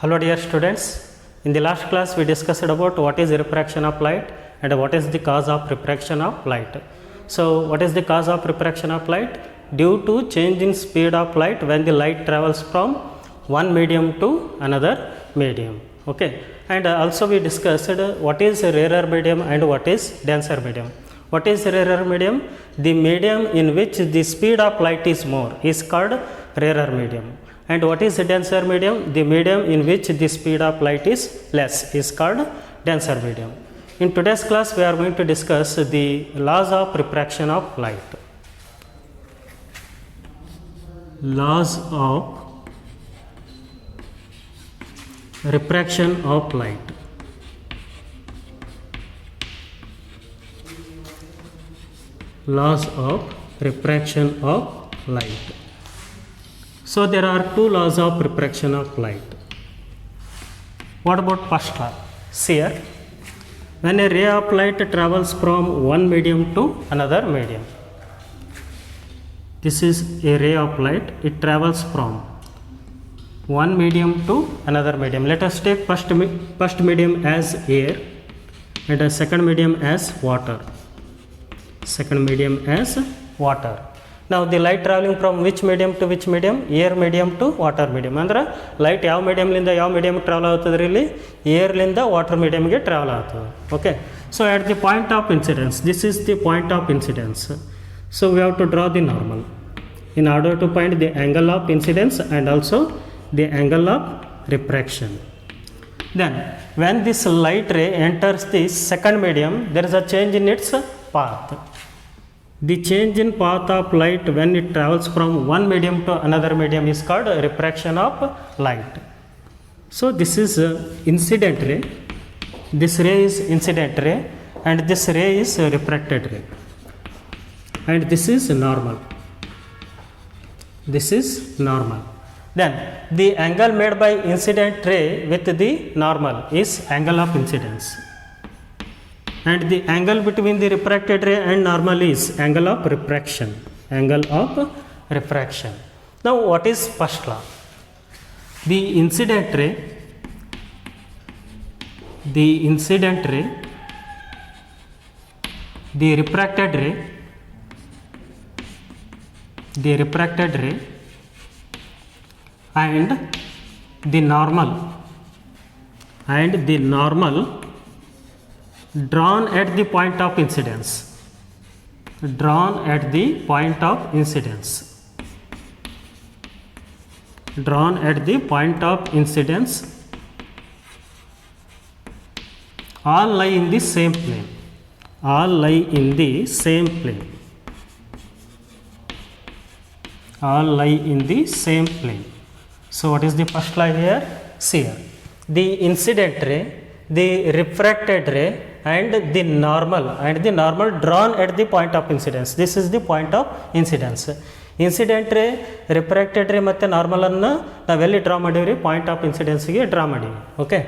Hello dear students, in the last class we discussed about what is refraction of light and what is the cause of refraction of light. So what is the cause of refraction of light? Due to change in speed of light when the light travels from one medium to another medium. Okay, and also we discussed what is rarer medium and what is denser medium. What is rarer medium? The medium in which the speed of light is more is called rarer medium. And what is denser medium? The medium in which the speed of light is less is called denser medium. In today's class we are going to discuss the laws of refraction of light. Laws of refraction of light. Laws of refraction of light. So there are two laws of refraction of light. What about first law? See here, when a ray of light travels from one medium to another medium. This is a ray of light, it travels from one medium to another medium. Let us take first medium as air and a second medium as water. Second medium as water. Now the light traveling from which medium to which medium? Air medium to water medium. Andre light ಯಾವ medium ಲಿಂದ ಯಾವ medium travel ಆಗುತ್ತದೆ ಇಲ್ಲಿ? Air ಲಿಂದ water medium ಗೆ travel ಆಗುತ್ತದೆ. Okay. So at the point of incidence, this is the point of incidence. So we have to draw the normal in order to find the angle of incidence and also the angle of refraction. Then when this light ray enters the second medium, there is a change in its path. The change in path of light when it travels from one medium to another medium is called refraction of light. So this is incident ray, this ray is incident ray and this ray is refracted ray, and this is normal. This is normal. Then the angle made by incident ray with the normal is angle of incidence. And the angle between the refracted ray and normal is angle of refraction. Angle of refraction. Now what is first law? The incident ray, the refracted ray, and the normal drawn at the point of incidence. Drawn at the point of incidence. Drawn at the point of incidence. All lie in the same plane. All lie in the same plane. All lie in the same plane. So what is the first law here? See here. The incident ray, the refracted ray and the normal drawn at the point of incidence. This is the point of incidence. Incident ray, refracted ray ಮತ್ತು normal ಅನ್ನು ನಾವೆಲ್ಲಿ draw ಮಾಡೀವಿ? Point of ಇನ್ಸಿಡೆನ್ಸ್ಗೆ draw ಮಾಡೀವಿ. Okay,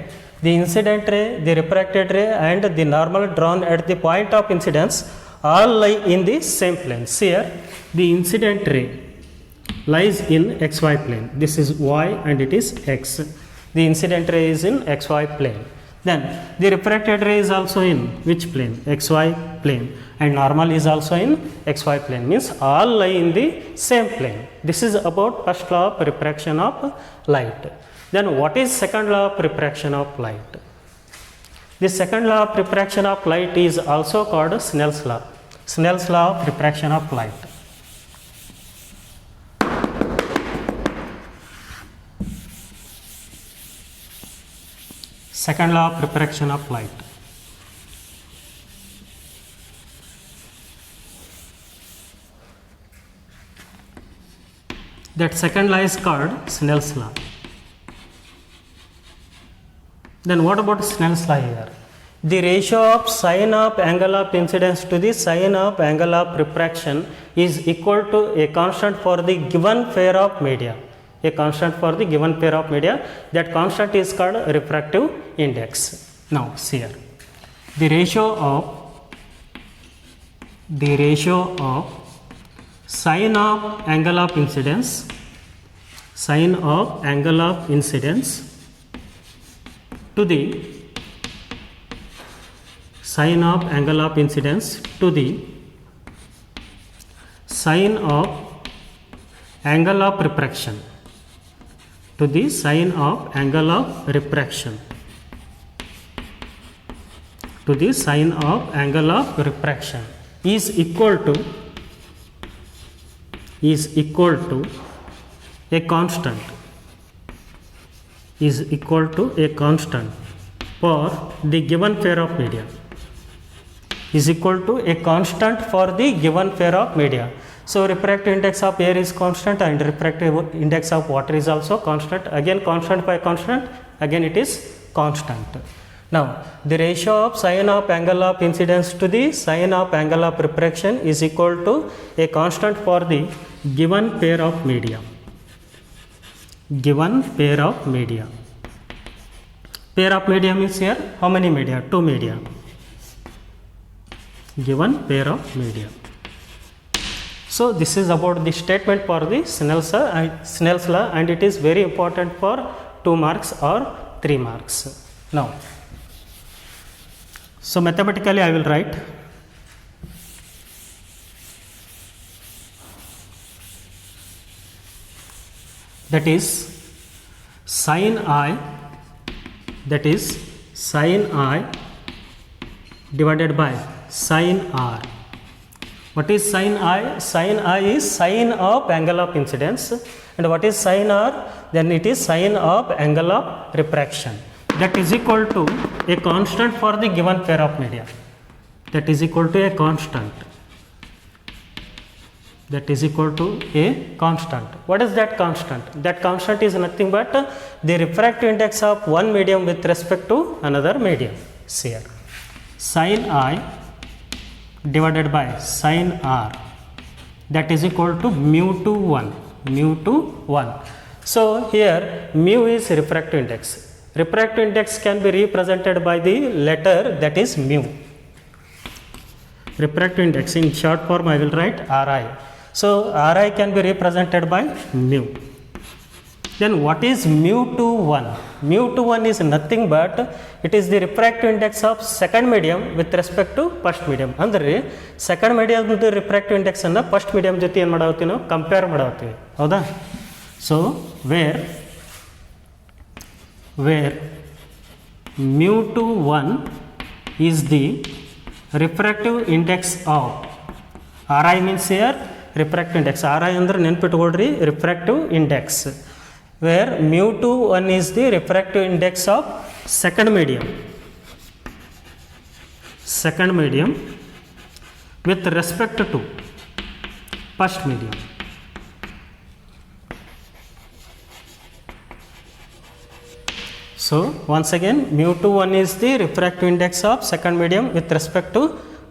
the incident ray, the refracted ray and the normal drawn at the point of incidence all lie in the same plane. ಸಿಯರ್ the incident ray lies in xy plane. This is y and it is x. The incident ray is in xy plane. Then the refracted ray is also in which plane? Xy plane. And normal is also in xy plane. Means all lie in the same plane. This is about first law of refraction of light. Then what is second law of refraction of light? The second law of refraction of light is also called Snell's law. Snell's law of refraction of light. Second law of refraction of light. That second law is called Snell's law. Then what about Snell's law here? The ratio of sine of angle of incidence to the sine of angle of refraction is equal to a constant for the given pair of media. A constant for the given pair of media. That constant is called refractive index. Now see here, the ratio of sine of angle of incidence to the sine of angle of incidence to the sine of angle of refraction, to the sine of angle of refraction, to the sine of angle of refraction is equal to a constant, is equal to a constant for the given pair of media, is equal to a constant for the given pair of media. So refractive index of air is constant and refractive index of water is also constant. Again constant by constant, again it is constant. Now the ratio of sine of angle of incidence to the sine of angle of refraction is equal to a constant for the given pair of media. Given pair of media. Pair of media means here how many media? Two media. Given pair of media. So this is about the statement for the Snell's law, and it is very important for 2 marks or 3 marks. Now, so mathematically I will write that is sin I, that is sin I divided by sin R. What is sin I? Sin I is sine of angle of incidence, and what is sin R? Then it is sine of angle of refraction. That is equal to a constant for the given pair of media. That is equal to a constant. That is equal to a constant. What is that constant? That constant is nothing but the refractive index of one medium with respect to another medium. See here, sin I divided by sin R, that is equal to mu to 1, mu to 1. So here mu is refractive index. Refractive index can be represented by the letter that is mu. Refractive index in short form I will write Ri. So Ri can be represented by mu. Then what is mu to 1? Mu to 1 is nothing but it is the refractive index of second medium with respect to first medium. ಅಂದರೆ second ಮೀಡಿಯಮ್ದು refractive ಇಂಡೆಕ್ಸನ್ನು first medium ಜೊತೆ ಏನು ಮಾಡಾವತ್ತೀವಿ ನಾವು compare ಮಾಡಾವತ್ತೀವಿ, ಹೌದಾ? So where mu to 1 is the refractive index of Ri, means here refractive index. Ri ಅಂದರೆ ನೆನ್ಪಿಟ್ಕೊಳ್ರಿ refractive index, where mu to 1 is the refractive index of second medium with respect to first medium. So once again mu to 1 is the refractive index of second medium with respect to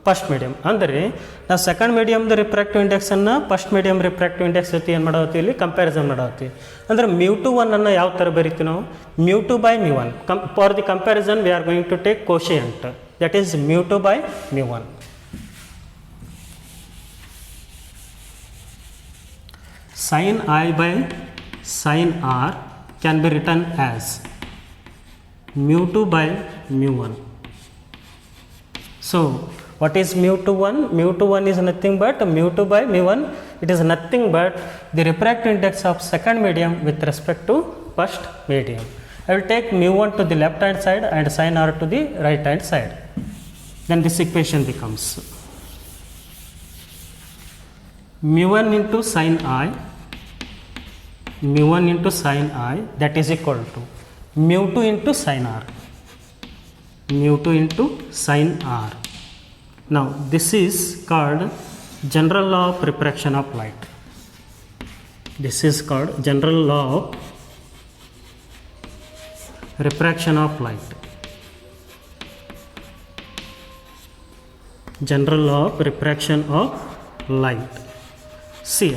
first medium. ಅಂದರೆ ನಾವು second ಮೀಡಿಯಮ್ದು refractive ಇಂಡೆಕ್ಸನ್ನು first medium refractive index ಜೊತೆ ಏನು ಮಾಡಾವತ್ತೀವಿ, ಇಲ್ಲಿ comparison ಮಾಡಾವತ್ತೀವಿ. ಅಂದರೆ mu to 1 ಅನ್ನು ಯಾವ ಥರ ಬರೀತೀವಿ ನಾವು? mu 2 by mu 1. For the comparison we are going to take quotient, that is mu 2 by mu 1. sin I by sin R can be written as mu 2 by mu 1. So what is mu to 1? Mu to 1 is nothing but mu 2 by mu 1. It is nothing but the refractive index of second medium with respect to first medium. I will take mu 1 to the left hand side and sin R to the right hand side. Then this equation becomes mu 1 into sin I, mu 1 into sin I, that is equal to mu 2 into sin R, mu 2 into sin R. Now this is called general law of refraction of light. This is called general law of refraction of light. General law of refraction of light. See,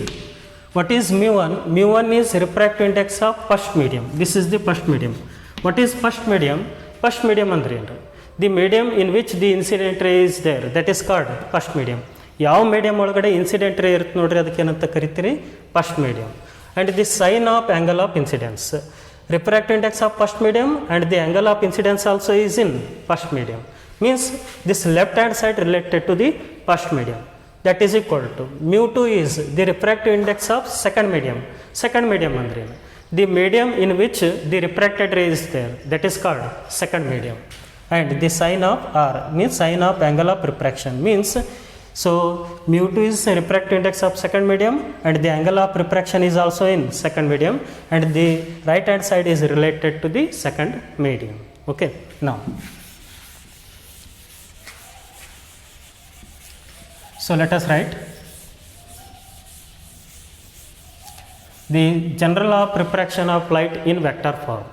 what is mu 1? Mu 1 is refractive index of first medium. This is the first medium. What is first medium? First medium andre ಏನು? The medium in which the incident ray is there, that is called first medium. ಯಾವ medium ಒಳಗಡೆ incident ray ಇರುತ್ತೆ ನೋಡ್ರಿ, ಅದಕ್ಕೆ ಏನಂತ ಕರಿತೀರಿ? First medium. And the sine of angle of incidence, refractive index of first medium and the angle of incidence also is in first medium. Means this left hand side related to the first medium, that is equal to mu 2 is the refractive index of second medium. Second medium andre the medium in which the refracted ray is there, that is called second medium. And the sign of r means sign of angle of refraction, means so mu 2 is the refractive index of second medium and the angle of refraction is also in second medium, and the right hand side is related to the second medium. Okay, now so let us write the general law of refraction of light in vector form.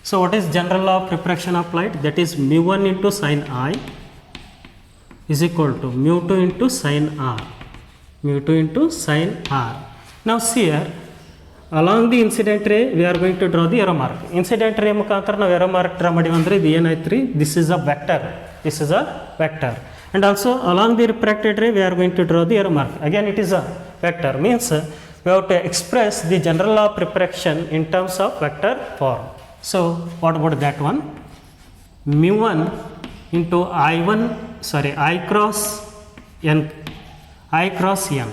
So what is general law of refraction of light? That is mu 1 into sin I is equal to mu 2 into sin r, mu 2 into sin r. Now see here, along the incident ray we are going to draw the arrow mark. Incident ray ಮುಖಾಂತರ ನಾವು arrow mark draw ಮಾಡಿವಿ ಅಂದ್ರೆ ಇದು ಏನಾಯ್ತು, this is a vector, this is a vector. And also along the refracted ray we are going to draw the arrow mark, again it is a vector, means we have to express the general law of refraction in terms of vector form. So what about that one? Mu 1 into I cross n, I cross n.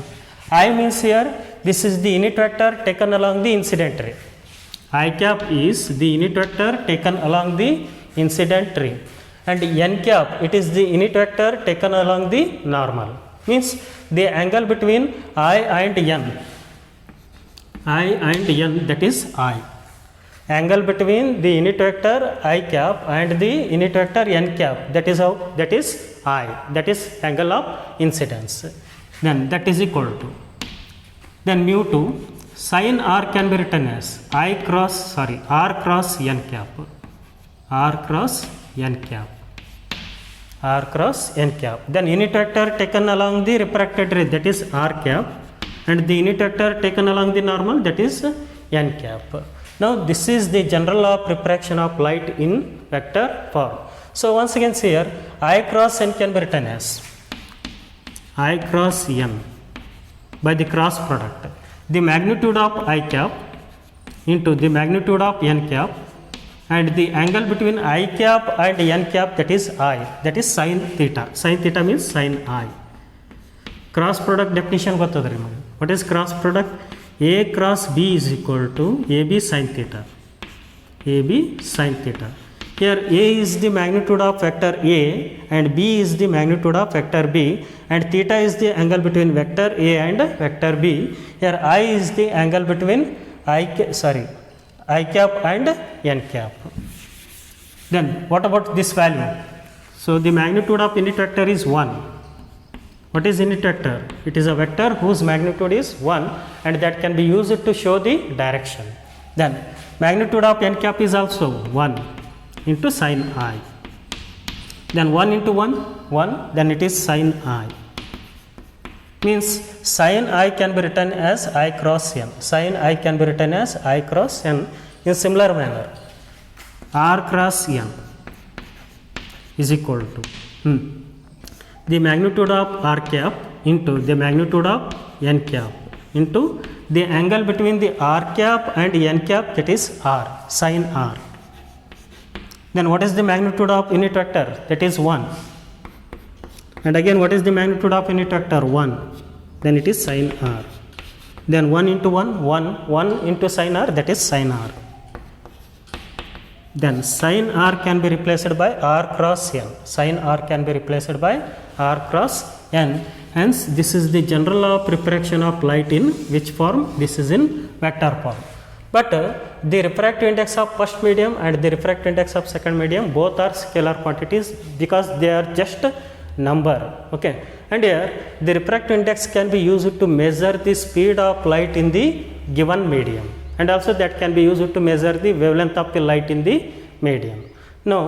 I means here this is the unit vector taken along the incident ray. I cap is the unit vector taken along the incident ray, and n cap it is the unit vector taken along the normal. Means the angle between I and n, that is I. Angle between the unit vector I cap and the unit vector n cap, that is how, that is I, that is angle of incidence. Then that is equal to, then mu 2 sin r can be written as r cross n cap, r cross n cap, r cross n cap. Then unit vector taken along the refracted ray, that is r cap, and the unit vector taken along the normal, that is n cap. Now this is the general law of refraction of light in vector form. So once again see here, I cross n can be written as I cross n by the cross product, the magnitude of I cap into the magnitude of n cap, and the angle between I cap and n cap, that is I, that is sin theta. Sin theta means sin I. Cross product definition gottadri niಮಗೆ. What is cross product? A cross B is equal to AB sin theta. AB sin theta. Here A is the magnitude of vector A and B is the magnitude of vector B, and theta is the angle between vector A and vector B. Here I is the angle between I cap and n cap. Then what about this value? So the magnitude of unit vector is 1. What is unit vector? It is a vector whose magnitude is 1 and that can be used to show the direction. Then magnitude of n cap is also 1 into sin I. Then 1 into 1, then it is sin I. Means sin I can be written as I cross n. Sin I can be written as I cross n in similar manner. R cross n is equal to the magnitude of r cap into the magnitude of n cap into the angle between the r cap and n cap, that is r, sin r. Then what is the magnitude of unit vector? That is 1. And again what is the magnitude of unit vector? 1. Then it is sin r. Then 1 into 1 into sin r, that is sin r. Then sin r can be replaced by r cross n. Sin r can be replaced by r cross n. Hence this is the general law of refraction of light in which form? This is in vector form. But the refractive index of first medium and the refractive index of second medium both are scalar quantities because they are just number. Okay, and here the refractive index can be used to measure the speed of light in the given medium, and also that can be used to measure the wavelength of the light in the medium. Now